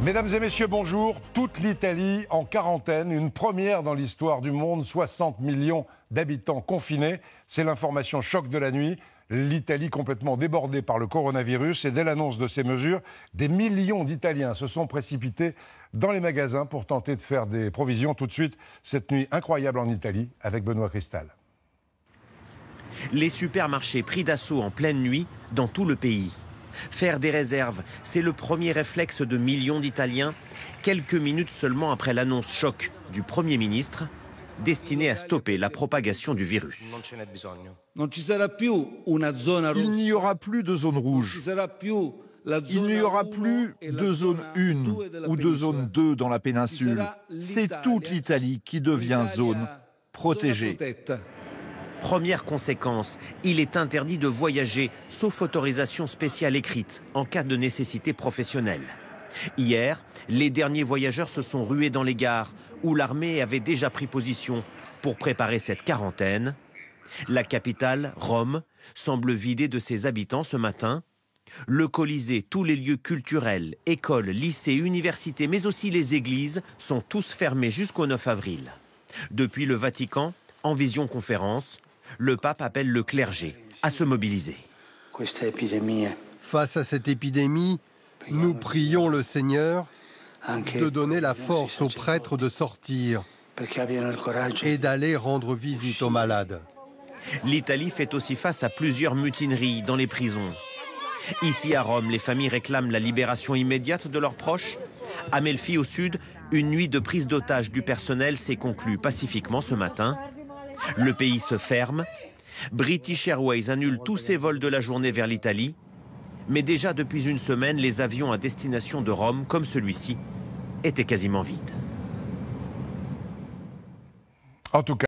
Mesdames et messieurs, bonjour. Toute l'Italie en quarantaine, une première dans l'histoire du monde, 60 millions d'habitants confinés. C'est l'information choc de la nuit. L'Italie complètement débordée par le coronavirus et dès l'annonce de ces mesures, des millions d'Italiens se sont précipités dans les magasins pour tenter de faire des provisions. Tout de suite, cette nuit incroyable en Italie avec Benoît Cristal. Les supermarchés pris d'assaut en pleine nuit dans tout le pays. Faire des réserves, c'est le premier réflexe de millions d'Italiens, quelques minutes seulement après l'annonce choc du Premier ministre, destinée à stopper la propagation du virus. Il n'y aura plus de zone rouge. Il n'y aura plus de zone 1 ou de zone 2 dans la péninsule. C'est toute l'Italie qui devient zone protégée. Première conséquence, il est interdit de voyager, sauf autorisation spéciale écrite, en cas de nécessité professionnelle. Hier, les derniers voyageurs se sont rués dans les gares, où l'armée avait déjà pris position pour préparer cette quarantaine. La capitale, Rome, semble vidée de ses habitants ce matin. Le Colisée, tous les lieux culturels, écoles, lycées, universités, mais aussi les églises, sont tous fermés jusqu'au 9 avril. Depuis le Vatican, en visioconférence, le pape appelle le clergé à se mobiliser. Face à cette épidémie, nous prions le Seigneur de donner la force aux prêtres de sortir et d'aller rendre visite aux malades. L'Italie fait aussi face à plusieurs mutineries dans les prisons. Ici à Rome, les familles réclament la libération immédiate de leurs proches. À Melfi, au sud, une nuit de prise d'otages du personnel s'est conclue pacifiquement ce matin. Le pays se ferme. British Airways annule tous ses vols de la journée vers l'Italie. Mais déjà depuis une semaine, les avions à destination de Rome, comme celui-ci, étaient quasiment vides. En tout cas,